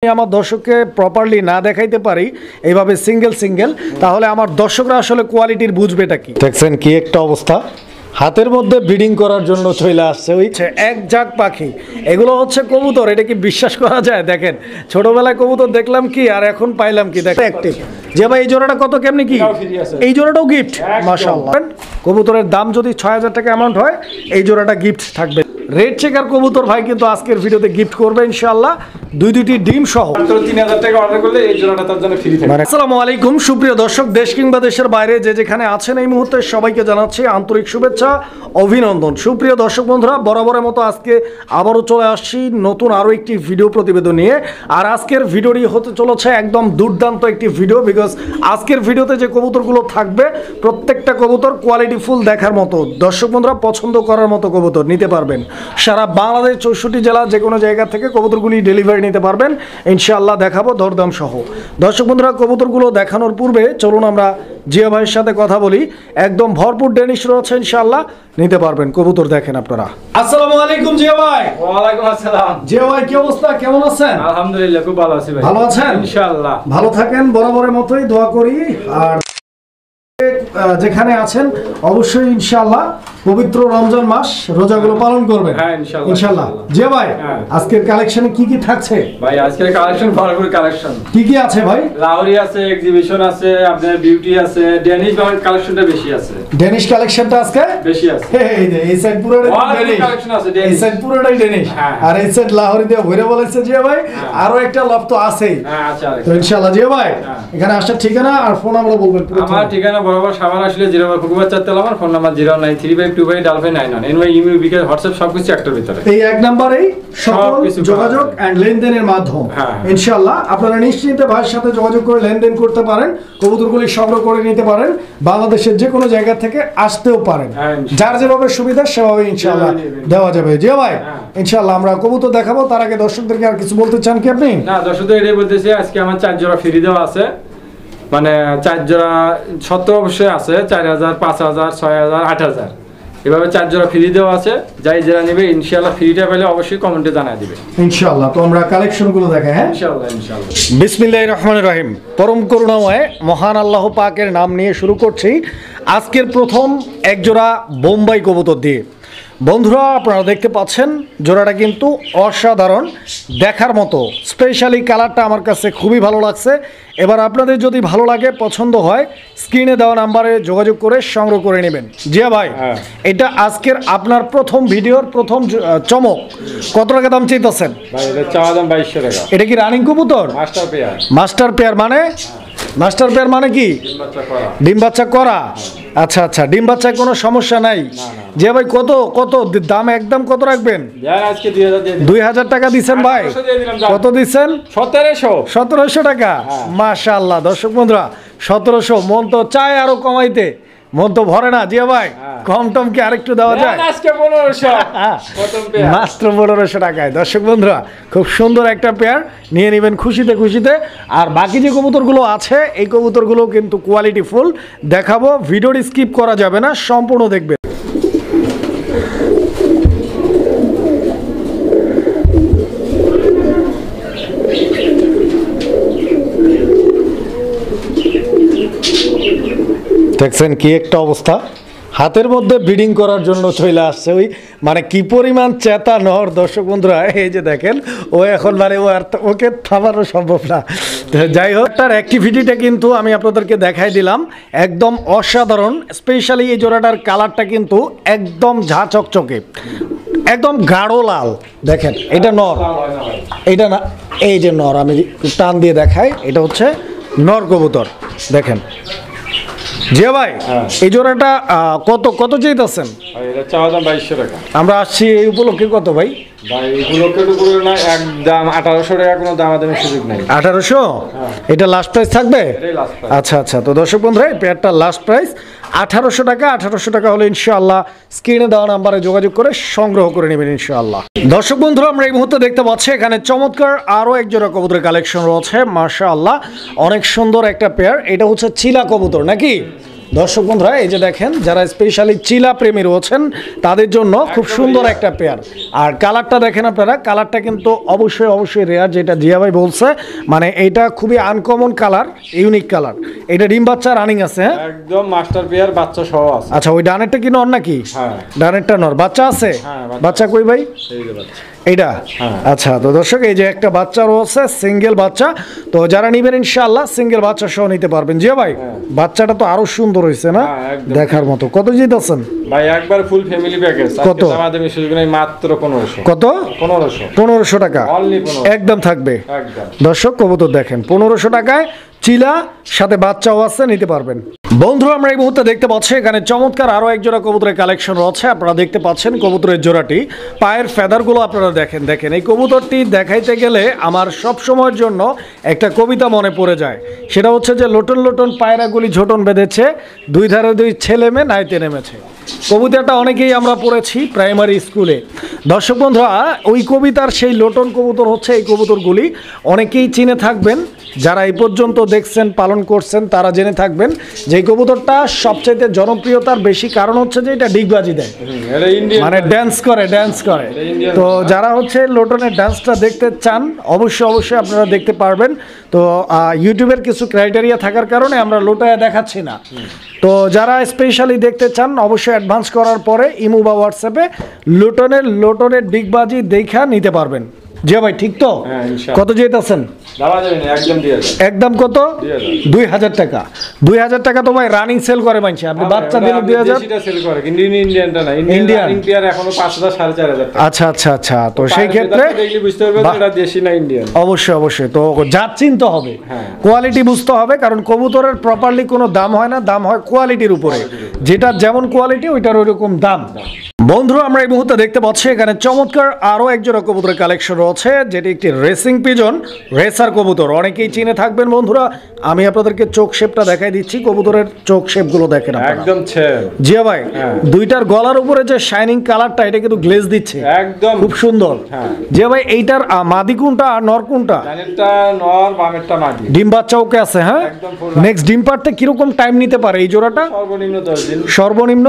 আমার দর্শককে প্রপারলি না দেখাইতে পারি এইভাবে সিঙ্গেল সিঙ্গেল, তাহলে আমার দর্শকরা আসলে কোয়ালিটির বুঝবেটা কি। দেখছেন কি একটা অবস্থা, হাতের মধ্যে ব্রিডিং করার জন্য চলে আসছে ওই এক ঝাঁক পাখি। এগুলো হচ্ছে কবুতর, এটা কি বিশ্বাস করা যায়? দেখেন ছোটবেলায় কবুতর দেখলাম কি আর এখন পাইলাম কি। দেখেন অ্যাক্টিভ যে ভাই এই জোড়াটা কত কেমনি কি, এই জোড়াটাও গিফট মাশাআল্লাহ। কবুতরের দাম যদি ৬০০০ টাকা অ্যামাউন্ট হয় এই জোড়াটা গিফট থাকবে। রেড চেকার কবুতর ভাই কিন্তু আজকের ভিডিওতে গিফট করবে ইনশাআল্লাহ, দুইটি ডিম সহ। ৩০০০ টাকা অর্ডার করলে এই জোড়াটা তার জন্য ফ্রি থাকবে। আসসালামু আলাইকুম সুপ্রিয় দর্শক, দেশ কিংবা দেশের বাইরে যে যেখানে আছেন এই মুহূর্তে সবাইকে জানাচ্ছি আন্তরিক শুভেচ্ছা, অভিনন্দন। সুপ্রিয় দর্শক বন্ধুরা, বরাবরের মতো আজকে আবারও চলে আসছি নতুন আরও একটি ভিডিও প্রতিবেদন নিয়ে। আর আজকের ভিডিওটি হতে চলেছে একদম দুর্দান্ত একটি ভিডিও, বিকজ আজকের ভিডিওতে যে কবুতরগুলো থাকবে প্রত্যেকটা কবুতর কোয়ালিটি ফুল দেখার মতো, দর্শক বন্ধুরা পছন্দ করার মতো কবুতর নিতে পারবেন। সারা বাংলাদেশ ৬৪ জেলা যে কোনো জায়গা থেকে কবুতরগুলি ডেলিভারি নিতে পারবেন ইনশাআল্লাহ, দেখাবো দরদাম সহ। দর্শক বন্ধুরা, কবুতরগুলো দেখানোর পূর্বে চলুন আমরা জিয়া ভাইয়ের সাথে কথা বলি। একদম ভরপুর ডেনিশ রয়েছে ইনশাআল্লাহ, নিতে পারবেন কবুতর। দেখেন আপনারা। আসসালামু আলাইকুম জিয়া ভাই। ওয়ালাইকুম আসসালাম। জিয়া ভাই কি অবস্থা, কেমন আছেন? আলহামদুলিল্লাহ খুব ভালো আছি ভাই। ভালো আছেন? ইনশাআল্লাহ ভালো থাকেন, বরাবরের মতোই দোয়া করি। আর যেখানে আছেন অবশ্যই ইনশাআল্লাহ পবিত্র রমজান মাস রোজাগুলো পালন করবেন। হ্যাঁ ইনশাআল্লাহ। জি ভাই, আজকের কালেকশনে কি কি থাকছে? ভাই আজকের কালেকশন ভরপুর কালেকশন। কি কি আছে ভাই? লাহোরি আছে, এক্সিবিশন আছে, আপনার বিউটি আছে, ডেনিশ কালেকশনটা বেশি আছে। ডেনিশ কালেকশনটা আজকে বেশি আছে। এই যে এই সাইড পুরোটাই ডেনিশ কালেকশন আছে, এই সাইড পুরোটাই ডেনিশ, আর এই সাইড লাহোরি দিয়ে ভরে বলেছে জি ভাই। আরো একটা লফট তো আছেই। হ্যাঁ আচ্ছা। তো ইনশাআল্লাহ জি ভাই, এখানে আসার ঠিকানা আর ফোন নাম্বার বলবেন। আমার ঠিকানা বরাবর সাভার আসলে 0 ফুকুবার চারতল, আমার ফোন নাম্বার 093525999। এনওয়াই ইমেল, বিকাশ, হোয়াটসঅ্যাপ সবকিছু একটার ভিতরে। এই এক নম্বরেই সকল যোগাযোগ এন্ড লেনদেনের মাধ্যম। ইনশাআল্লাহ আপনারা নিশ্চিন্তে ভাইয়ের সাথে যোগাযোগ করে লেনদেন করতে পারেন, কবুতরগুলি সংগ্রহ করে নিতে পারেন, বাংলাদেশের যে কোনো জায়গা থেকে আসতেও পারেন। যার যেভাবে সুবিধা সেভাবে ইনশাআল্লাহ দেওয়া যাবে। জি ভাই, ইনশাআল্লাহ আমরা কবুতর দেখাবো। তার আগে দর্শকদেরকে আর কিছু বলতে চান কি আপনি? না, দর্শকদের এটাই বলতেছি, আজকে আমার 4 জোড়া ফ্রি দেওয়া আছে। মানে 4 জোড়া 70 অবশ্যই আছে, 4000, 5000, 6000, 8000 এভাবে 4 জোড়া ফ্রি দেওয়া আছে। যাই যারা নেবে ইনশাআল্লাহ ফ্রিটা পেলে অবশ্যই কমেন্টে জানায় দিবে ইনশাআল্লাহ। তো আমরা কালেকশনগুলো দেখাই। হ্যাঁ ইনশাআল্লাহ ইনশাআল্লাহ। বিসমিল্লাহির রহমানির রহিম। পরম করুণাময় মহান আল্লাহ পাকের নাম নিয়ে শুরু করছি আজকের প্রথম এক জোড়া বোম্বাই কবুতর দিয়ে। বন্ধুরা আপনারা দেখতে পাচ্ছেন জোড়াটা কিন্তু অসাধারণ দেখার মতো, স্পেশালি কালারটা আমার কাছে খুবই ভালো লাগছে। এবার আপনাদের যদি ভালো লাগে, পছন্দ হয়, স্ক্রিনে দেওয়া নাম্বারে যোগাযোগ করে সংগ্রহ করে নেবেন। জিয়া ভাই, এটা আজকের আপনার প্রথম ভিডিওর প্রথম চমক। কত টাকা দাম চাইতেছেন? ভাই এটা চাওয়া দাম 2200 টাকা। এটা কি রানিং কবুতর? Master pair. মাস্টার পেয়ার মানে? মাস্টার পেয়ার মানে কি? ডিম বাচ্চা করা। আচ্ছা আচ্ছা, ডিম বাচ্চায় কোনো সমস্যা নাই। যে ভাই কত কত দাম একদম কত রাখবেন? আজকে 2000 টাকা দিচ্ছেন ভাই। কত দিচ্ছেন? 1700 টাকা। মাশাআল্লাহ দর্শক বন্ধুরা, 1700। মন তো চায় আরো কমাইতে, মন তো ভরে না জিয়া ভাই। কম টম কি আরেকটু দেওয়া যায়? আজকে 1500 মাত্র 1500 টাকায়। দর্শক বন্ধুরা, খুব সুন্দর একটা পেয়ার নিয়ে নেবেন খুশিতে খুশিতে। আর বাকি যে কবুতরগুলো আছে এই কবুতরগুলো কিন্তু কোয়ালিটি ফুল দেখাবো, ভিডিওটি স্কিপ করা যাবে না, সম্পূর্ণ দেখবেন। দেখছেন কি একটা অবস্থা, হাতের মধ্যে ব্রিডিং করার জন্য চলে আসছে ওই, মানে কি পরিমাণ চেতা নর। দর্শক বন্ধুরা এই যে দেখেন, ও এখন মানে ও আর ওকে থামানো সম্ভব না। যাই হোক, তার অ্যাক্টিভিটিটা কিন্তু আমি আপনাদেরকে দেখাই দিলাম, একদম অসাধারণ। স্পেশালি এই জোড়াটার কালারটা কিন্তু একদম ঝা চকচকে, একদম গাঢ় লাল। দেখেন এটা নর, এটা না, এই যে নর, আমি টান দিয়ে দেখাই, এটা হচ্ছে নর কবুতর। দেখেন জিয়া ভাই, এই জোড়াটা কত কত চাইতেছেন? এটা চাওয়া দাম 2200 টাকা। আমরা আসছি এই উপলক্ষে কত ভাই? ভাই উপলক্ষে তো পুরো না, একদম 1800 টাকা, কোনো দামাদামি সুযোগ নাই। 1800? এটা লাস্ট প্রাইস থাকবে? এটাই লাস্ট প্রাইস। আচ্ছা আচ্ছা, তো দর্শক বন্ধুরা এই পেয়ারটা লাস্ট প্রাইস 1800 টাকা। 1800 টাকা হলে ইনশাআল্লাহ স্ক্রিনে দেওয়া নাম্বারে যোগাযোগ করে সংগ্রহ করে নেবেন ইনশাআল্লাহ। দর্শক বন্ধুরা, আমরা এই মুহূর্তে দেখতে পাচ্ছি এখানে চমৎকার আরও এক জোড়া কবুতরের কালেকশন রয়েছে। মাশাআল্লাহ, অনেক সুন্দর একটা পেয়ার। এটা হচ্ছে চিলা কবুতর নাকি? দর্শক বন্ধুরা এই যে দেখেন যারা স্পেশালি চিলা প্রেমী রয়েছেন তাদের জন্য খুব সুন্দর একটা পেয়ার। আর কালারটা দেখেন আপনারা, কালারটা কিন্তু অবশ্যই রেয়ার, যেটা জিয়া ভাই বলছে, মানে এটা খুবই আনকমন কালার, ইউনিক কালার। এটা ডিম বাচ্চা রানিং আছে, হ্যাঁ একদম মাস্টার পেয়ার, বাচ্চা সহ আছে। আচ্ছা, ওই ডানেরটা কি নর নাকি? হ্যাঁ, ডানেরটা নর, বাচ্চা আছে? হ্যাঁ, বাচ্চা কই ভাই? এই যে বাচ্চা এইটা। আচ্ছা, তো দর্শক এই যে একটা বাচ্চা রয়েছে, সিঙ্গেল বাচ্চা। তো যারা নিবেন ইনশাআল্লাহ সিঙ্গেল বাচ্চা সহ নিতে পারবেন। জিয়া ভাই বাচ্চাটা তো আরো সুন্দর হয়েছে না, দেখার মতো। কত জিতেছেন ভাই? একবার ফুল ফ্যামিলি প্যাকেজ। কত? আমাদের সুযোগ নেই, মাত্র 1500। কত? 1500। 1500 টাকা অনলি 1500 একদম থাকবে। একদম। দর্শক কবুতর দেখেন 1500 টাকায় চিলা, সাথে বাচ্চাও আছে, নিতে পারবেন। বন্ধুরা আমরা এই মুহূর্তে দেখতে পাচ্ছি এখানে চমৎকার আরো এক জোড়া কবুতরের কালেকশন রয়েছে। আপনারা দেখতে পাচ্ছেন কবুতরের জোড়াটি, পায়ের ফেদারগুলো আপনারা দেখেন। এই কবুতরটি দেখাইতে গেলে আমার সব সময়ের জন্য একটা কবিতা মনে পড়ে যায়, সেটা হচ্ছে যে লোটন লোটন পায়রাগুলি ঝোটন বেঁধেছে, দুই ধারে দুই ছেলে মেয়ে নাইতে নেমেছে। কবিতাটা অনেকেই আমরা পড়েছি প্রাইমারি স্কুলে। দর্শক বন্ধুরা ওই কবিতার সেই লোটন কবুতর হচ্ছে এই কবুতরগুলি। অনেকেই চিনে থাকবেন, যারা এই পর্যন্ত দেখছেন পালন করছেন তারা জেনে থাকবেন যে এই কবুতরটা সবচাইতে জনপ্রিয়তার বেশি কারণ হচ্ছে যে এটা ডিগবাজি দেয়, মানে ড্যান্স করে। তো যারা হচ্ছে লোটনের ডান্সটা দেখতে চান অবশ্যই আপনারা দেখতে পারবেন। তো ইউটিউবের কিছু ক্রাইটেরিয়া থাকার কারণে আমরা লোটায় দেখাচ্ছি না। তো যারা স্পেশালি দেখতে চান অবশ্যই অ্যাডভান্স করার পরে ইমো বা হোয়াটসঅ্যাপে লোটনের ডিগবাজি দেখা নিতে পারবেন। জি ভাই ঠিক তো? কত যেতেছেন? একদম কত? 2000 টাকা। 2000 টাকা তো ভাই রানিং সেল করে মানছে। আপনি বাচ্চা দিলে 2000 সেল করে, কিন্তু ইন্ডিয়ানটা না। ইন্ডিয়ান পেয়ার এখনো 5000 4500 টাকা। আচ্ছা, তো সেই ক্ষেত্রে বুঝতে পারবেন এটা দেশি না ইন্ডিয়ান। অবশ্যই তো জাত চিনতে হবে, কোয়ালিটি বুঝতে হবে, কারণ কবুতরের প্রপারলি কোনো দাম হয় না, দাম হয় কোয়ালিটির উপরে। যেটা যেমন কোয়ালিটি ওইটার ওইরকম দাম। বন্ধুরা আমরা এই মুহূর্তে দেখতে পাচ্ছি এখানে চমৎকার আরো একজোড়া কবুতরের কালেকশন রয়েছে, যেটি একটি রেসিং পিজন, রেসার কবুতর। অনেকেই চিনে থাকবেন বন্ধুরা। আমি আপনাদেরকে চোখ শেপটা দেখাই দিচ্ছি, কবুতরের চোখ শেপ গুলো দেখেন একদম। জিয়া ভাই দুইটার গলার উপরে যে শাইনিং কালারটা, এটা কিন্তু গ্লেজ দিচ্ছে একদম, খুব সুন্দর। জিয়া ভাই এইটার মাদি কোনটা আর নর কোনটা? ডানেরটা নর, বামেরটা মাদি। ডিম বাচ্চা ওকে আছে? হ্যাঁ, নেক্সট ডিম পারতে কিরকম টাইম নিতে পারে এই জোড়াটা? সর্বনিম্ন 10 দিন। সর্বনিম্ন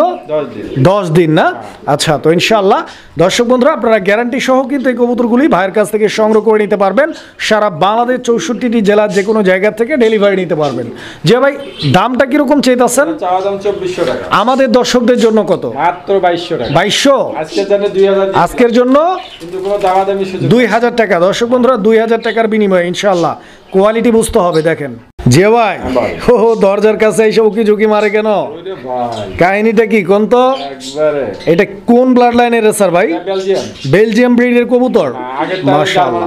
10 দিন না? আচ্ছা, তো ইনশাআল্লাহ দর্শক বন্ধুরা আপনারা গ্যারান্টি সহ কিন্তু এই কবুতরগুলি ভাইয়ের কাছ থেকে সংগ্রহ করে নিতে পারবেন। সারা বাংলাদেশ 64টি জেলার যে কোনো জায়গা থেকে ডেলিভারি নিতে পারবেন। যে ভাই দামটা কিরকম চাইতেছেন? চাওয়া দাম 2400 টাকা। আমাদের দর্শকদের জন্য কত? মাত্র 2200 টাকা। 2200 আজকের জন্য 2000, আজকের জন্য কিন্তু কোনো দামাদামি সুযোগ 2000 টাকা। দর্শক বন্ধুরা 2000 টাকার বিনিময়ে ইনশাআল্লাহ কোয়ালিটি বুঝতে হবে। দেখেন যে ভাই দরজার কাছে এইসব উকি ঝুঁকি মারে কেন? কাহিনীটা কি কোন তো? এটা কোন ব্লাড লাইনের রেসার ভাই? বেলজিয়াম ব্রিডের কবুতর। মাশাআল্লাহ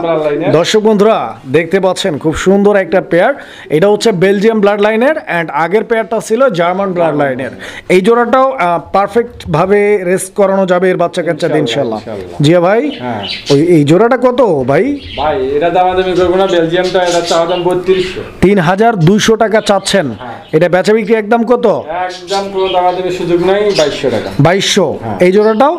দর্শক বন্ধুরা দেখতে পাচ্ছেন খুব সুন্দর একটা পেয়ার। এটা হচ্ছে বেলজিয়াম ব্লাড লাইনের, এন্ড আগের পেয়ারটা ছিল জার্মান ব্লাড লাইনের। এই জোড়াটাও পারফেক্ট ভাবে রেস করানো যাবে এর বাচ্চা কাচ্চা দিয়ে ইনশাআল্লাহ। জিয়া ভাই ওই এই জোড়াটা কত ভাই? ভাই এটা দামাদামি করব না, বেলজিয়ামটা এটা চাওয়া দাম 3200। 3200 টাকা চাচ্ছেন। এটা বেচা বিক্রি একদম কত? একদম কোনো দামাদামির সুযোগ নাই, 2200 টাকা। 2200। এই জোড়াটাও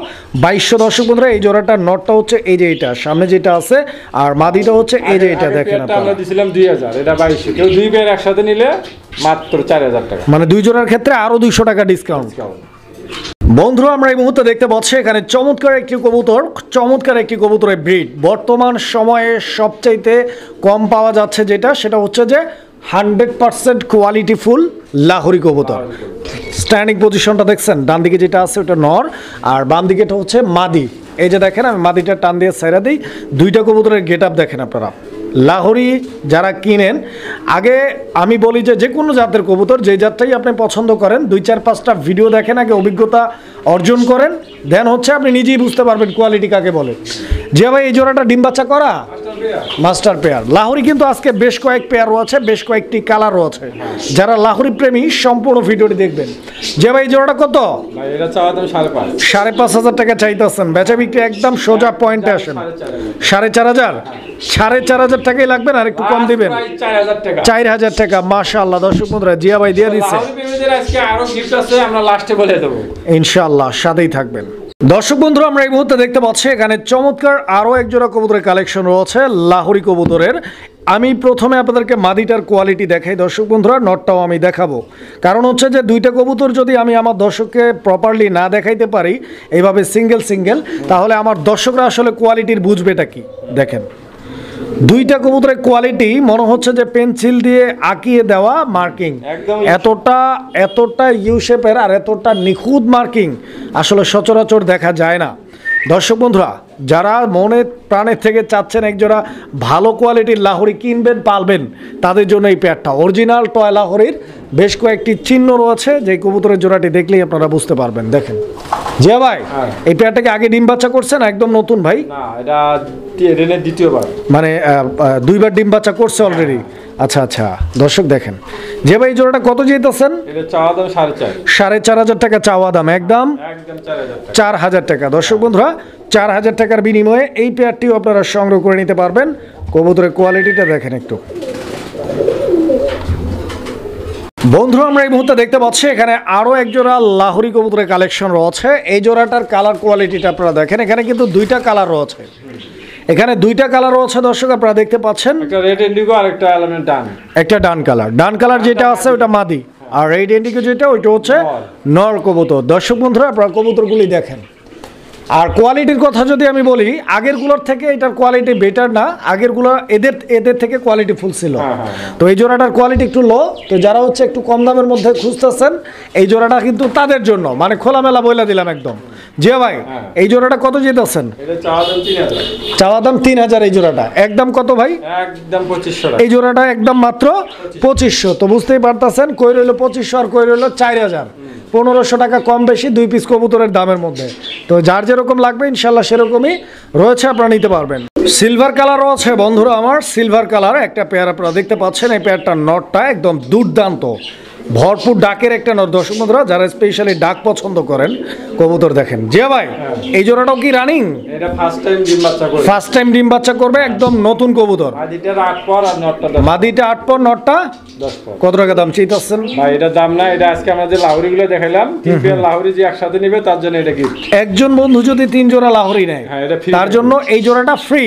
2200। দর্শক বন্ধুরা এই জোড়াটার নটটা হচ্ছে এই যে এটা সামনে যেটা আছে, আর মাদিটা হচ্ছে এই যে এটা দেখেন আপনারা। আমরা দিছিলাম 2000, এটা 2200। কেউ দুই পেয়ার একসাথে নিলে মাত্র 4000 টাকা, মানে দুই জোড়ার ক্ষেত্রে আরো 200 টাকা ডিসকাউন্ট। বন্ধুরা আমরা এই মুহূর্তে দেখতে পাচ্ছি এখানে চমৎকার একটি কবুতরের ব্রিড। বর্তমান সময়ে সবচাইতে কম পাওয়া যাচ্ছে যেটা, সেটা হচ্ছে যে 100% কোয়ালিটি ফুল লাহোরি কবুতর। স্ট্যান্ডিং পজিশনটা দেখছেন, ডান দিকে যেটা আছে ওটা নর, আর বাম দিকেটা হচ্ছে মাদি। এই যে দেখেন আমি মাদিটা টান দিয়ে ছেড়ে দিই, দুইটা কবুতরের গেট আপ দেখেন আপনারা। লাহোরি যারা কিনেন, আগে আমি বলি যে কোনো জাতের কবুতর যে জাতটাই আপনি পছন্দ করেন 2-4-5টা ভিডিও দেখেন, আগে অভিজ্ঞতা অর্জন করেন, দেন হচ্ছে আপনি নিজেই বুঝতে পারবেন কোয়ালিটি কাকে বলে। যে ভাই এই জোড়াটা ডিম বাচ্চা করা মাস্টার পেয়ার। লাহোরি কিন্তু আজকে বেশ কয়েক পেয়ার রয়েছে, বেশ কয়েকটি কালারও আছে। যারা লাহোরি প্রেমী সম্পূর্ণ ভিডিওটি দেখবেন। যে ভাই এই জোড়াটা কত? ভাই এটা চাওয়া দাম 5.5। 5,500 টাকা চাইতেছেন, বেচা বিক্রি একদম সোজা পয়েন্টে আসেন। 4,500 4,500 টাকাই লাগবে, আর একটু কম দিবেন। 4,000 টাকা। মাশাআল্লাহ দর্শক বন্ধুরা জিয়া ভাই দিয়ে দিচ্ছে। আজকে আরো গিফট আছে, আমরা লাস্টে বলে দেব ইনশাআল্লাহ, সাথেই থাকবেন। দর্শক বন্ধুরা আমরা এই মুহূর্তে দেখতে পাচ্ছি এখানে চমৎকার আরো এক জোড়া কবুতরের কালেকশন রয়েছে লাহোরি কবুতরের। আমি প্রথমে আপনাদেরকে মাদিটার কোয়ালিটি দেখাই দর্শক বন্ধুরা, নটটাও আমি দেখাবো। কারণ হচ্ছে যে দুইটা কবুতর যদি আমি আমার দর্শককে প্রপারলি না দেখাইতে পারি এইভাবে সিঙ্গেল সিঙ্গেল, তাহলে আমার দর্শকরা আসলে কোয়ালিটির বুঝবেটা কি। দেখেন দুইটা কবুতরের কোয়ালিটি মনে হচ্ছে যে পেন্সিল দিয়ে আঁকিয়ে দেওয়া মার্কিং, এতটা ইউ শেপের আর এতটা নিখুঁত মার্কিং আসলে সচরাচর দেখা যায় না। দর্শক বন্ধুরা, যারা মনে প্রাণের থেকে চাচ্ছেন একজোড়া ভালো কোয়ালিটির লাহোরি কিনবেন পালবেন, তাদের জন্য এই পেয়ারটা অরিজিনাল টয় লাহোরির বেশ কয়েকটি চিহ্ন রয়েছে, যে কবুতরের জোড়াটি দেখলেই আপনারা বুঝতে পারবেন। দেখেন জিয়া ভাই, এই পেয়ারটাকে আগে ডিম বাচ্চা করছেন একদম নতুন ভাই? না, এটা দ্বিতীয়বার, মানে দুইবার ডিম বাচ্চা করছে অলরেডি। আচ্ছা আচ্ছা, দর্শক দেখেন যে ভাই এই জোড়াটা কত যেতেছেন? এটা চাওয়া দাম 4.5, 4,500 টাকা চাওয়া দাম, একদম 4,000 টাকা। দর্শক বন্ধুরা, 4,000 টাকার বিনিময়ে এই পেয়ারটিও আপনারা সংগ্রহ করে নিতে পারবেন। কবুতরের কোয়ালিটিটা দেখেন একটু বন্ধুরা। আমরা এই মুহূর্তে দেখতে পাচ্ছি এখানে আরও এক জোড়া লাহোরি কবুতরের কালেকশন রয়েছে। এই জোড়াটার কালার কোয়ালিটিটা আপনারা দেখেন, এখানে কিন্তু দুইটা কালার রয়েছে, এখানে দুইটা কালার রয়েছে দর্শক আপনারা দেখতে পাচ্ছেন, একটা রেড ইন্ডিগো আর একটা এলিমেন্ট ডান, একটা ডান কালার যেটা আছে ওটা মাদি, আর রেড ইন্ডিগো যেটা ওইটা হচ্ছে নর কবুতর। দর্শক বন্ধুরা, আপনারা কবুতরগুলি দেখেন। আর কোয়ালিটির কথা যদি আমি বলি, আগেরগুলোর থেকে এটার কোয়ালিটি বেটার না, আগেরগুলো এদের থেকে কোয়ালিটি ফুল ছিল। তো এই জোড়াটার কোয়ালিটি একটু লো, তো যারা হচ্ছে একটু কম দামের মধ্যে খুঁজতেছেন এই জোড়াটা কিন্তু তাদের জন্য, মানে খোলামেলা বইলা দিলাম একদম। জিয়া ভাই, এই জোড়াটা কত যেতেছেন? চাওয়া দাম 3,000 এই জোড়াটা, একদম কত ভাই? একদম 2500 টাকা। এই জোড়াটা একদম মাত্র 2500। তো বুঝতেই পারতেছেন, কই রইল 2500 আর কই রইল 4,000, 1500 টাকা কম বেশি দুই পিস কবুতরের দামের মধ্যে। তো যার যেরকম লাগবে ইনশাল্লাহ সেরকমই রয়েছে, আপনারা নিতে পারবেন। সিলভার কালারও আছে বন্ধুরা আমার, সিলভার কালার একটা পেয়ার আপনারা দেখতে পাচ্ছেন। এই পেয়ারটার নটটা একদম দুর্দান্ত, ভরপুর ডাকের একটা নট। দর্শক বন্ধুরা, যারা স্পেশালি ডাক পছন্দ করেন কবুতর দেখেন। জিয়া ভাই, এই জোড়াটাও কি রানিং? এটা ফার্স্ট টাইম ডিম বাচ্চা করবে, ফার্স্ট টাইম ডিম বাচ্চা করবে, একদম নতুন কবুতর। মাদিটার 8 পর আর নটটা 10, মাদিটা 8 পর, নটটা 10 পর। কত টাকা দাম চাইতেছেন ভাই? এটা দাম না, এটা আজকে আমরা যে লাহোরি গুলো দেখাইলাম, 3 পেয়ার লাহোরি যে একসাথে নেবে তার জন্য এটা গিফট। একজন বন্ধু যদি 3 জোড়া লাহোরি নেয়, এটা ফ্রি, তার জন্য এই জোড়াটা ফ্রি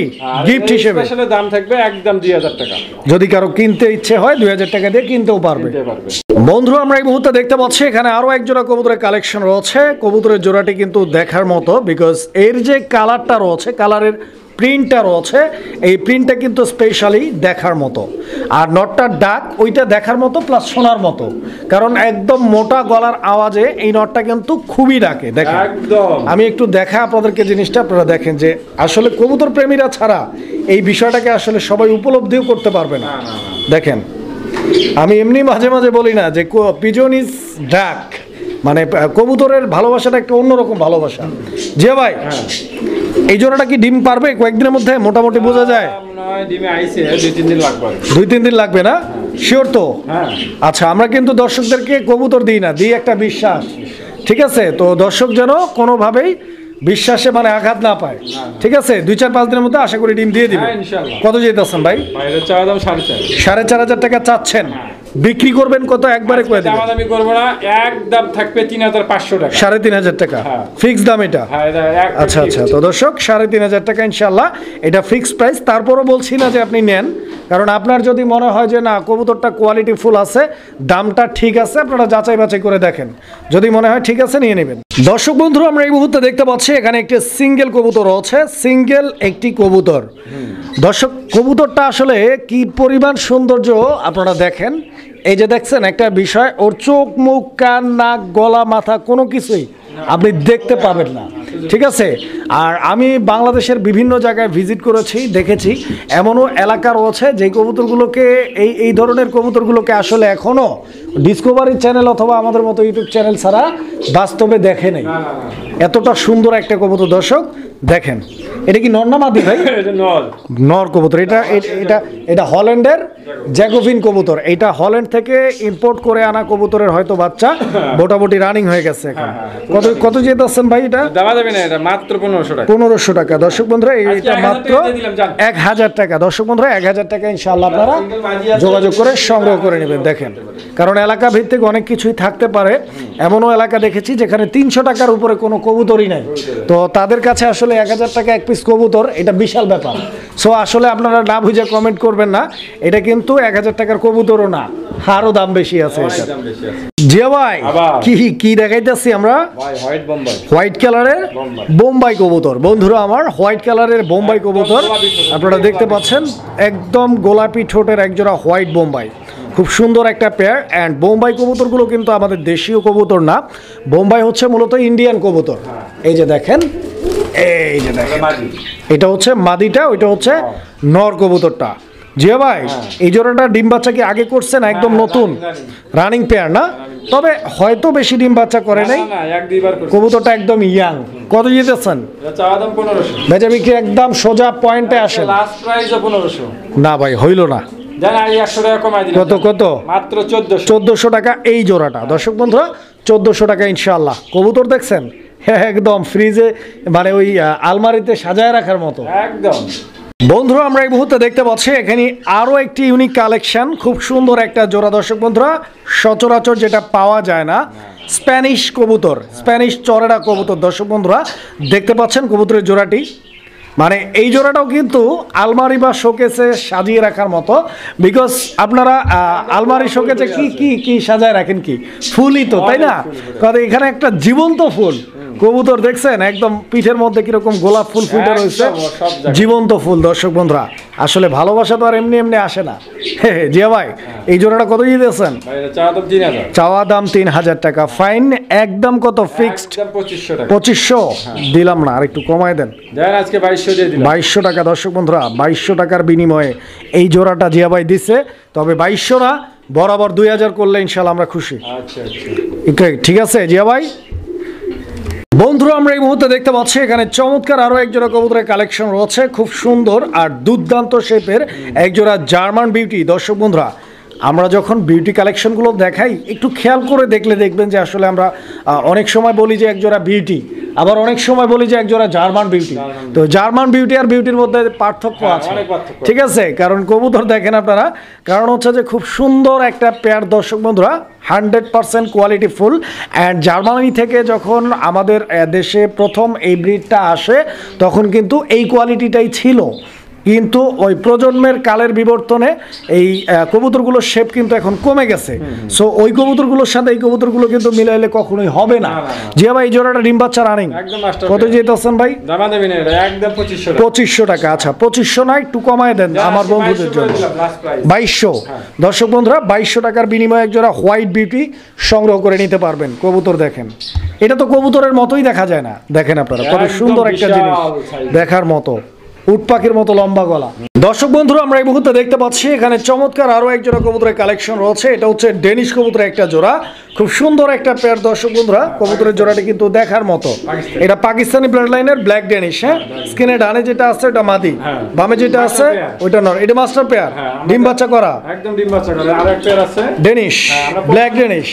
গিফট হিসেবে। স্পেশালি দাম থাকবে একদম 2000 টাকা। যদি কারো কিনতে ইচ্ছে হয় 2000 টাকা দিয়ে কিনতেও পারবে। বন্ধুরা, আমরা এই মুহূর্তে দেখতে পাচ্ছি এখানে আরো এক জোড়া কবুতরের কালেকশন রয়েছে। কবুতরের জোড়াটি কিন্তু দেখার মতো, বিকজ এর যে কালারটা রয়েছে, কালারের প্রিন্টটা রয়েছে, এই প্রিন্টটা কিন্তু স্পেশালি দেখার মতো। আর নটটার ডাক ওইটা দেখার মতো প্লাস শোনার মতো, কারণ একদম মোটা গলার আওয়াজে এই নটটা কিন্তু খুবই ডাকে। দেখেন আমি একটু দেখা আপনাদেরকে জিনিসটা, আপনারা দেখেন যে আসলে কবুতর প্রেমীরা ছাড়া এই বিষয়টাকে আসলে সবাই উপলব্ধিও করতে পারবে না। দেখেন, আমি এমনি মাঝে মাঝে বলি না যে পিজন ইজ ডাক, মানে কবুতরের ভালোবাসাটা একটা অন্যরকম ভালোবাসা। যে ভাই, এই জোড়াটা কি ডিম পারবে কয়েকদিনের মধ্যে মোটামুটি বোঝা যায়? ডিমে আইছে 2-3 দিন লাগবে। 2-3 দিন লাগবে না? শিওর তো? আচ্ছা, আমরা কিন্তু দর্শকদেরকে কবুতর দিই না, দিই একটা বিশ্বাস, ঠিক আছে? তো দর্শক যেন কোনোভাবেই বিশ্বাসে মানে আঘাত না পায়, ঠিক আছে? 2-4-5 দিনের মধ্যে আশা করি ডিম দিয়ে দিবে। কত যেতেছেন ভাই? 4,500 টাকা চাচ্ছেন, বিক্রি করবেন কত? একবারে কয়ে দিবেন। দামাদামি করব না, একদম থাকবে 3,500 টাকা। 3,500 টাকা ফিক্স দাম এটা? আচ্ছা আচ্ছা, তো দর্শক 3,500 টাকা ইনশাল্লাহ এটা ফিক্স প্রাইস। তারপরও বলছি না যে আপনি নেন, কারণ আপনার যদি মনে হয় যে না কবুতরটা কোয়ালিটি ফুল আছে, দামটা ঠিক আছে, আপনারা যাচাই বাছাই করে দেখেন, যদি মনে হয় ঠিক আছে নিয়ে নেবেন। দর্শক বন্ধুরা, আমরা এই মুহূর্তে দেখতে পাচ্ছি এখানে একটি সিঙ্গেল কবুতর আছে, সিঙ্গেল একটি কবুতর। দর্শক, কবুতরটা আসলে কি পরিমাণ সৌন্দর্য আপনারা দেখেন। এই যে দেখছেন একটা বিষয়, ওর চোখ মুখ কান নাক গলা মাথা কোনো কিছুই আপনি দেখতে পাবেন না, ঠিক আছে? আর আমি বাংলাদেশের বিভিন্ন জায়গায় ভিজিট করেছি, দেখেছি এমনও এলাকা রয়েছে যে কবুতরগুলোকে এই ধরনের কবুতরগুলোকে আসলে এখনও ডিসকভারি চ্যানেল অথবা আমাদের মতো ইউটিউব চ্যানেল ছাড়া বাস্তবে দেখে নেই। এতটা সুন্দর একটা কবুতর। দর্শক দেখেন, এটা কি নর না মাদি ভাই? নর কবুতর। এটা হল্যান্ডের জ্যাকোভিন কবুতর। এটা হল্যান্ড থেকে ইম্পোর্ট করে আনা কবুতরের হয়তো বাচ্চা, মোটামুটি রানিং হয়ে গেছে এখন। কত যেতেছেন ভাই? এটা দেওয়া যাবে না, এটা মাত্র 1500 টাকা। 1500 টাকা। দর্শক বন্ধুরা, এটা মাত্র 1000 টাকা। দর্শক বন্ধুরা, 1000 টাকা ইনশাআল্লাহ আপনারা যোগাযোগ করে সংগ্রহ করে নেবেন। দেখেন, কারণ এলাকা ভিত্তিক অনেক কিছুই থাকতে পারে, এমনও এলাকা দেখেছি যেখানে 300 টাকার উপরে কোনো কবুতরই নাই, তো তাদের কাছে আসলে 1000 টাকা এক পিস পিস কবুতর, এটা বিশাল ব্যাপার। সো আসলে আপনারা না বুঝে কমেন্ট করবেন না, এটা কিন্তু 1000 টাকার কবুতরও না, আরও দাম বেশি আছে। জিয়া ভাই কি কি দেখাইতেছি আমরা? হোয়াইট কালারের বোম্বাই কবুতর। বন্ধুরা আমার, হোয়াইট কালারের বোম্বাই কবুতর আপনারা দেখতে পাচ্ছেন, একদম গোলাপি ঠোঁটের একজোড়া হোয়াইট বোম্বাই, খুব সুন্দর একটা পেয়ার। অ্যান্ড বোম্বাই কবুতরগুলো কিন্তু আমাদের দেশীয় কবুতর না, বোম্বাই হচ্ছে মূলত ইন্ডিয়ান কবুতর। এই যে দেখেন, এই যে দেখেন, এটা হচ্ছে মাদিটা, ওইটা হচ্ছে নর কবুতরটা। জিয়া ভাই এই জোড়াটা ডিম বাচ্চা কি আগে করছে না একদম নতুন রানিং পেয়ার না? তবে হয়তো বেশি ডিম বাচ্চা করে নাই, কবুতরটা একদম ইয়াং। কত দিতেছেন? বেচা বিক্রি একদম সোজা পয়েন্টে আসে না ভাই, হইল না। কত কত? মাত্র 1400 টাকা এই জোড়াটা। দর্শক বন্ধুরা 1400 টাকা ইনশাআল্লাহ। কবুতর দেখছেন একদম ফ্রিজে, মানে ওই আলমারিতে সাজায় রাখার মতো একদম। বন্ধুরা আমরা এই মুহূর্তে দেখতে পাচ্ছি এখানে আরও একটি ইউনিক কালেকশন, খুব সুন্দর একটা জোড়া। দর্শক বন্ধুরা সচরাচর যেটা পাওয়া যায় না, স্প্যানিশ কবুতর, স্প্যানিশ চরেরা কবুতর। দর্শক বন্ধুরা দেখতে পাচ্ছেন কবুতরের জোড়াটি, মানে এই জোড়াটাও কিন্তু আলমারি বা শোকেসে সাজিয়ে রাখার মতো। বিকজ আপনারা আলমারি শোকেসে কি কি কি সাজায় রাখেন, কি ফুলই তো, তাই না? কারণ এখানে একটা জীবন্ত ফুল কবুতর দেখছেন, একদম পিঠের মধ্যে কিরকম গোলাপ ফুল ফুটে রয়েছে, জীবন্ত ফুল। দর্শক বন্ধুরা আসলে ভালোবাসা তো আর এমনি এমনি আসে না। জিয়া ভাই এই জোড়াটা কত দিয়েছেন? চাওয়া দাম 3000 টাকা, ফাইন একদম কত? ফিক্সড 2500 দিলাম না, আর একটু কমায় দেন, আজকে 2200 টাকা। দর্শক বন্ধুরা 2200 টাকার বিনিময়ে এই জোড়াটা জিয়া ভাই দিচ্ছে। তবে 2200 না, বরাবর 2000 করলে ইনশাল্লাহ আমরা খুশি। ঠিক আছে জিয়া ভাই। বন্ধুরা আমরা এই মুহূর্তে দেখতে পাচ্ছি এখানে চমৎকার আরও একজোড়া কবুতরের কালেকশন রয়েছে, খুব সুন্দর আর দুর্দান্ত শেপের একজোড়া জার্মান বিউটি। দর্শক বন্ধুরা আমরা যখন বিউটি কালেকশনগুলো দেখাই, একটু খেয়াল করে দেখলে দেখবেন যে আসলে আমরা অনেক সময় বলি যে একজোড়া বিউটি, আবার অনেক সময় বলি যে একজোড়া জার্মান বিউটি। তো জার্মান বিউটি আর বিউটির মধ্যে পার্থক্য আছে, ঠিক আছে? কারণ কবুতর দেখেন আপনারা, কারণ হচ্ছে যে খুব সুন্দর একটা পেয়ার। দর্শক বন্ধুরা 100% কোয়ালিটি ফুল। অ্যান্ড জার্মানি থেকে যখন আমাদের দেশে প্রথম এই ব্রিডটা আসে, তখন কিন্তু এই কোয়ালিটিটাই ছিল, কিন্তু ওই প্রজন্মের কালের বিবর্তনে এই কবুতরগুলোর শেপ কিন্তু এখন কমে গেছে। সো ওই কবুতরগুলোর সাথে এই কবুতরগুলো কিন্তু মিলাইলে কখনোই হবে না। জিয়া ভাই এই জোড়াটা ডিম বাচ্চা রানিং কত যেতেছেন ভাই? একদম 2500 টাকা। আচ্ছা 2500 না, একটু কমায় দেন আমার বন্ধুদের জন্য, 2200। দর্শক বন্ধুরা 2200 টাকার বিনিময়ে এক জোড়া হোয়াইট বিউটি সংগ্রহ করে নিতে পারবেন। কবুতর দেখেন, এটা তো কবুতরের মতোই দেখা যায় না, দেখেন আপনারা কত সুন্দর একটা জিনিস, দেখার মতো, উট পাখির মতো লম্বা গলা। দর্শক বন্ধুরা আমরা এই মুহূর্তে দেখতে পাচ্ছি এখানে চমৎকার আরো এক জোড়া কবুতরের কালেকশন রয়েছে। এটা হচ্ছে ডেনিশ কবুতরের একটা জোড়া, খুব সুন্দর একটা পেয়ার। দর্শক বন্ধুরা কবুতরের জোড়াটি কিন্তু দেখার মতো। এটা পাকিস্তানি ব্লাড লাইনের ব্ল্যাক ডেনিশ। হ্যাঁ, স্কিনে ডানে যেটা আছে ওটা মাদি, বামে যেটা আছে ওইটা নর। এটা মাস্টার পেয়ার, ডিম বাচ্চা করা, একদম ডিম বাচ্চা করা। আর এক পেয়ার আছে ডেনিশ, ব্ল্যাক ডেনিশ।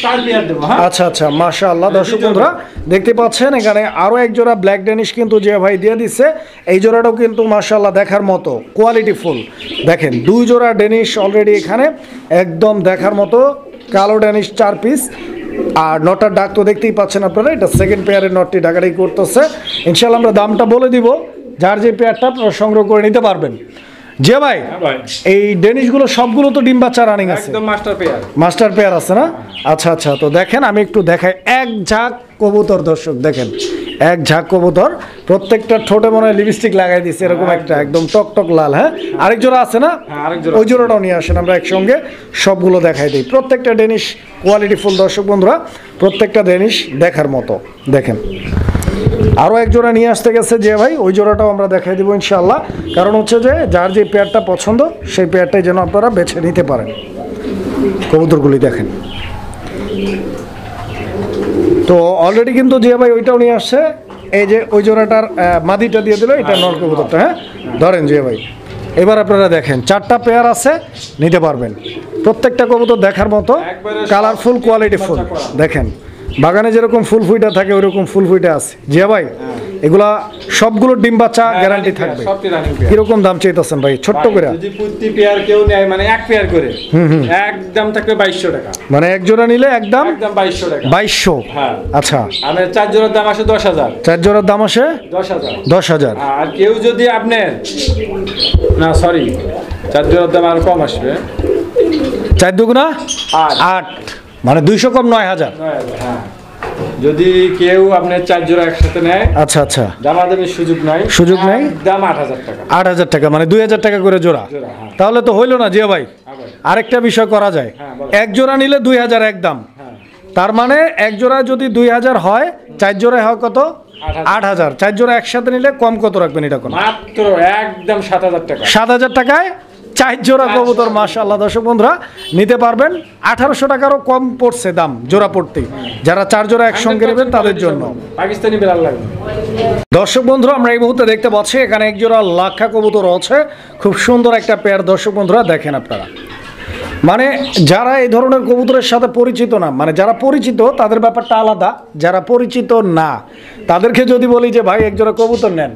আচ্ছা আচ্ছা, মাশাআল্লাহ। দর্শক বন্ধুরা দেখতে পাচ্ছেন এখানে আরো এক জোড়া ব্ল্যাক ডেনিশ কিন্তু যে ভাই দিয়ে দিচ্ছে। এই জোড়াটাও কিন্তু মাশাআল্লাহ দেখার মতো, কোয়ালিটি ফুল। দেখেন দুই জোড়া ডেনিশ অলরেডি এখানে একদম দেখার মতো, কালো ডেনিশ 4 পিস। আর নটার ডাক তো দেখতেই পাচ্ছেন আপনারা, এটা সেকেন্ড পেয়ারের নটটি ডাকাটাই করতেছে। ইনশাআল্লাহ আমরা দামটা বলে দিব, যার যে পেয়ারটা আপনারা সংগ্রহ করে নিতে পারবেন। যে ভাই এই ডেনিশগুলো সবগুলো তো ডিম বাচ্চা রানিং আছে, একদম মাস্টার পেয়ার, মাস্টার পেয়ার আছে না? আচ্ছা আচ্ছা, তো দেখেন আমি একটু দেখাই এক ঝাঁক কবুতর। দর্শক দেখেন এক ঝাঁক কবুতর, প্রত্যেকটা ঠোঁটে মনে হয় লিপস্টিক লাগাই দিচ্ছে এরকম একটা, একদম টক টক লাল। হ্যাঁ, আরেক জোড়া আছে না? ওই জোড়াটাও নিয়ে আসেন, আমরা একসঙ্গে সবগুলো দেখাই দিই। প্রত্যেকটা ডেনিশ কোয়ালিটি ফুল। দর্শক বন্ধুরা প্রত্যেকটা ডেনিশ দেখার মতো। দেখেন আরও এক জোড়া নিয়ে আসতে গেছে যে ভাই, ওই জোড়াটাও আমরা দেখাই দেবো ইনশাআল্লাহ। কারণ হচ্ছে যে যার যে পেয়ারটা পছন্দ সেই পেয়ারটাই যেন আপনারা বেছে নিতে পারেন। কবুতরগুলি দেখেন। তো অলরেডি কিন্তু যে ভাই ওইটাও নিয়ে আসছে, এই যে ওই জোড়াটার মাদিটা দিয়ে দিল, এটা নর কবুতরটা। হ্যাঁ ধরেন যে ভাই, এবার আপনারা দেখেন 4টা পেয়ার আছে, নিতে পারবেন। প্রত্যেকটা কবুতর দেখার মতো, কালারফুল, কোয়ালিটি ফুল। দেখেন বাগানে যেরকম ফুল ফুইটা থাকে ওইরকম ফুল ফুইটা আছে। জিয়া ভাই এগুলা সবগুলো ডিম বাচ্চা গ্যারান্টি থাকবে। সবটি রানিং পেয়ার। কিরকম দাম চাইতেছেন ভাই ছোট্ট করে? যদি প্রতি পেয়ার কেউ নেয় মানে এক পেয়ার করে একদম থাকবে 2200 টাকা। মানে এক জোড়া নিলে একদম 2200 টাকা। 2200। হ্যাঁ আচ্ছা, আমি 4 জোড়ার দাম আসে 10000। 4 জোড়ার দাম আসে 10000। 10000। আর কেউ যদি আপনার না সরি 4 জোড়ার দাম আর কম আসবে। 4 দুগুণা 8। 8, মানে 200 কম 9000। হ্যাঁ, যদি কেউ আপনার 4 জোড়া একসাথে নেয় আচ্ছা আচ্ছা, দামাদামির সুযোগ নাই। সুযোগ নাই। দাম 8000 টাকা। 8000 টাকা, মানে 2000 টাকা করে জোড়া। জোড়া, হ্যাঁ। তাহলে তো হইলো না জিয়া ভাই? হ্যাঁ ভাই। আরেকটা বিষয় করা যায়, হ্যাঁ, বলো। এক জোড়া নিলে 2000 একদম। হ্যাঁ। তার মানে এক জোড়া যদি 2000 হয়, 4 জোড়ায় হয় কত? 8000। 4 জোড়া একসাথে নিলে কম কত রাখবেন এটা কোন? মাত্র একদম 7000 টাকা। 7000 টাকায় 4 জোড়া কবুতর। মাশাআল্লাহ দর্শক বন্ধুরা নিতে পারবেন। 1800 টাকারও কম পড়ছে দাম জোড়া পড়তে, যারা 4 জোড়া একসঙ্গে নেবেন তাদের জন্য। পাকিস্তানি বেলাল লাগবে। দর্শক বন্ধুরা আমরা এই মুহূর্তে দেখতে পাচ্ছি এখানে এক জোড়া লাক্ষা কবুতর আছে, খুব সুন্দর একটা পেয়ার। দর্শক বন্ধুরা দেখেন আপনারা, মানে যারা এই ধরনের কবুতরের সাথে পরিচিত না, মানে যারা পরিচিত তাদের ব্যাপারটা আলাদা, যারা পরিচিত না তাদেরকে যদি বলি যে ভাই এক জোড়া কবুতর নেন,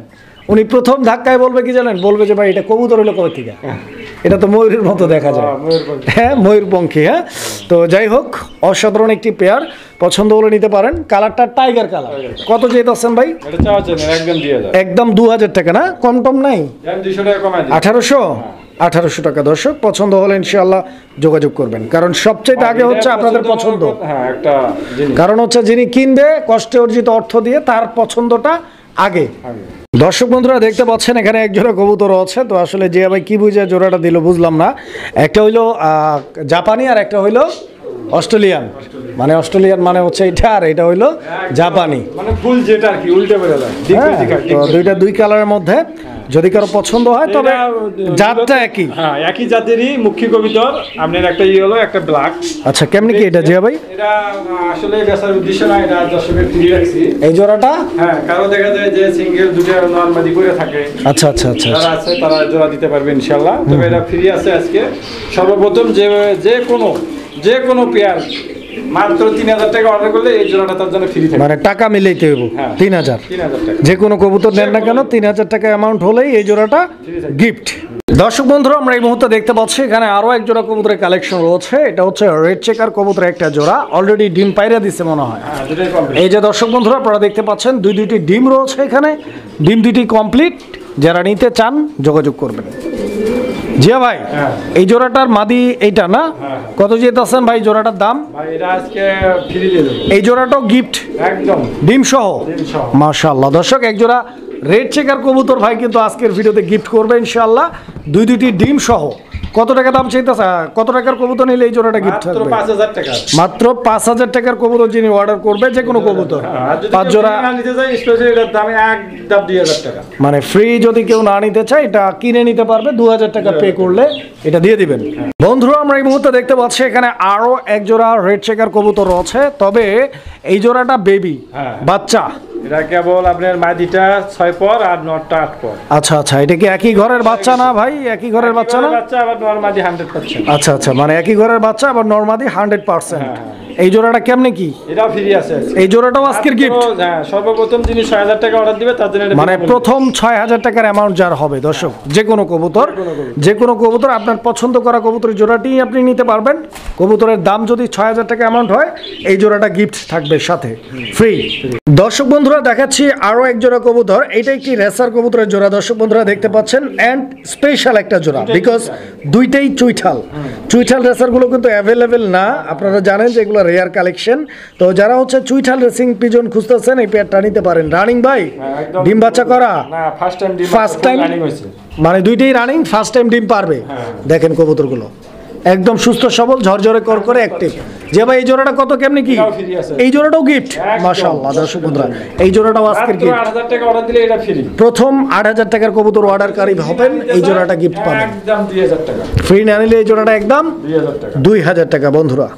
উনি প্রথম ধাক্কায় বলবে কি জানেন? বলবে যে ভাই এটা কবুতর হলো কবে থেকে? এটা তো ময়ূরের মতো দেখা যায়। হ্যাঁ, ময়ূরপঙ্খী। হ্যাঁ, তো যাই হোক, অসাধারণ একটি পেয়ার, পছন্দ হলে নিতে পারেন। কালারটা টাইগার কালার। কত চাইতেছেন ভাই? এটা চাওয়া যায় না, একদম 2000। একদম 2000 টাকা না? কম টম নাই? আমি 200 টাকা কমাই দিই। 1800 টাকা। দর্শক পছন্দ হলে ইনশাআল্লাহ যোগাযোগ করবেন, কারণ সবচেয়ে আগে হচ্ছে আপনাদের পছন্দ। হ্যাঁ, একটা জিনিস, কারণ হচ্ছে যিনি কিনবে কষ্টে অর্জিত অর্থ দিয়ে, তার পছন্দটা আগে। দর্শক বন্ধুরা দেখতে পাচ্ছেন এখানে এক জোড়া কবুতর আছে। তো আসলে যে ভাই কি বুঝে জোড়াটা দিল বুঝলাম না। একটা হইলো জাপানি আর একটা হইলো অস্ট্রেলিয়ান। মানে অস্ট্রেলিয়ান মানে হচ্ছে এটা, আর এটা হইলো জাপানি। মানে ফুল যেটা আর কি উল্টে বেলা লাগে। হ্যাঁ, তো দুইটা দুই কালারের মধ্যে যদি কারো পছন্দ হয় তবে জাতটা একই। হ্যাঁ, একই জাতেরই মুখ্য কবিতর। আপনার একটা ইয়েলো একটা ব্ল্যাক। আচ্ছা, কেমনি কি এটা জিয়া ভাই? এটা আসলে বেচার উদ্দেশ্য না, এটা দর্শকের ফ্রি রাখছি এই জোড়াটা? হ্যাঁ, কারো দেখা যায় যে সিঙ্গেল দুটো নরমালি করে থাকে। আচ্ছা আচ্ছা আচ্ছা, যারা আছে তারা জোড়া দিতে পারবে ইনশাআল্লাহ। তবে এটা ফ্রি আছে আজকে। সর্বপ্রথম যে কোনো পেয়ার মাত্র 3000 টাকা অর্ডার করলে এই জোড়াটা তার জন্য ফ্রি থাকে। মানে টাকা মিলাইতে হইব। হ্যাঁ, 3000 টাকা। যে কোনো কবুতর নেন না কেন 3000 টাকা অ্যামাউন্ট হলেই এই জোড়াটা গিফট। দর্শক বন্ধুরা আমরা এই মুহূর্তে দেখতে পাচ্ছি এখানে আরো এক জোড়া কবুতরের কালেকশন রয়েছে। এটা হচ্ছে রেড চেকার কবুতরের একটা জোড়া, অলরেডি ডিম পাইরা দিচ্ছে মনে হয়। হ্যাঁ, দুটোই কমপ্লিট। এই যে দর্শক বন্ধুরা আপনারা দেখতে পাচ্ছেন দুইটি ডিম রয়েছে এখানে, ডিম দুটি কমপ্লিট। যারা নিতে চান যোগাযোগ করবেন। জিয়া ভাই, হ্যাঁ। এই জোড়াটার মাদি এইটা না? হ্যাঁ। কত যেতেছেন ভাই জোড়াটার দাম? ভাই এটা আজকে ফ্রি দিয়ে দেব এই জোড়াটাও গিফট একদম ডিম সহ। ডিম সহ। মাশাআল্লাহ দর্শক, এক জোড়া রেড চেকার কবুতর ভাই কিন্তু আজকের ভিডিওতে গিফট করবে ইনশাআল্লাহ, দুইটি ডিম সহ। কত টাকা দাম চাইতেছে? কত টাকার কবুতর নিলে এই জোড়াটা গিফট মাত্র থাকবে? 5000 টাকা। মাত্র 5000 টাকার কবুতর যিনি অর্ডার করবে, যে কোনো কবুতর আর যদি 5 কেউ জোড়া, না নিতে চায় স্পেশালি এটার দাম একদম 2000 টাকা। মানে ফ্রি যদি কেউ না নিতে চায় এটা কিনে নিতে পারবে, 2000 টাকা পে করলে এটা দিয়ে দিবেন। বন্ধুরা আমরা এই মুহূর্তে দেখতে পাচ্ছি এখানে আরো এক জোড়া রেড চেকার কবুতর আছে, তবে এই জোড়াটা বেবি, হ্যাঁ। বাচ্চা। এটা কেবল আপনার মাদিটা 6 পর আর নটটা 8 পর। আচ্ছা আচ্ছা, এটা কি একই ঘরের বাচ্চা না ভাই? একই ঘরের বাচ্চা না? বাচ্চা আবার নরমাদি 100%। আচ্ছা আচ্ছা, মানে একই ঘরের বাচ্চা আবার নরমাদি 100%। হ্যাঁ। এই জোড়াটা কেমনে কি? এটাও ফ্রি আছে আজকে। এই জোড়াটাও আজকের গিফট। হ্যাঁ, সর্বপ্রথম যিনি 6000 টাকা অর্ডার দিবে তার জন্য এটা মানে প্রথম 6000 টাকার অ্যামাউন্ট যার হবে দর্শক, যে কোনো কবুতর আপনার পছন্দ করা কবুতরের জোড়াটি আপনি নিতে পারবেন। কবুতরের দাম যদি 6000 টাকা অ্যামাউন্ট হয়, এই জোড়াটা গিফট থাকবে সাথে ফ্রি। দর্শক বন্ধুরা দেখাচ্ছি আরো এক জোড়া কবুতর। এটা একটি রেসার কবুতরের জোড়া দর্শক বন্ধুরা দেখতে পাচ্ছেন, এন্ড স্পেশাল একটা জোড়া, বিকজ দুইটাই চুইঠাল রেসার গুলো কিন্তু অ্যাভেলেবেল না। আপনারা জানেন যে এগুলো রেয়ার কালেকশন। তো যারা হচ্ছে চুইঠাল রেসিং পিজন খুঁজতেছেন এই পেয়ারটা নিতে পারেন। রানিং ভাই, ডিম বাচ্চা করা? না, ফার্স্ট টাইম রানিং হয়েছে, মানে দুইটাই রানিং, ফার্স্ট টাইম ডিম পারবে। দেখেন কবুতরগুলো একদম সুস্থ সবল, ঝরঝরে করে অ্যাক্টিভ। যে ভাই এই জোড়াটা কত কেমনে কি? এই জোড়াটাও গিফট। মাশাআল্লাহ দর্শক বন্ধুরা, এই জোড়াটাও আজকের গিফট। 8000 টাকা অর্ডার দিলে এটা ফ্রি। প্রথম 8000 টাকার কবুতর অর্ডারকারী হবেন, এই জোড়াটা গিফট পাবেন। একদম 2000 টাকা। ফ্রি না নিলে এই জোড়াটা একদম 2000 টাকা। 2000 টাকা বন্ধুরা।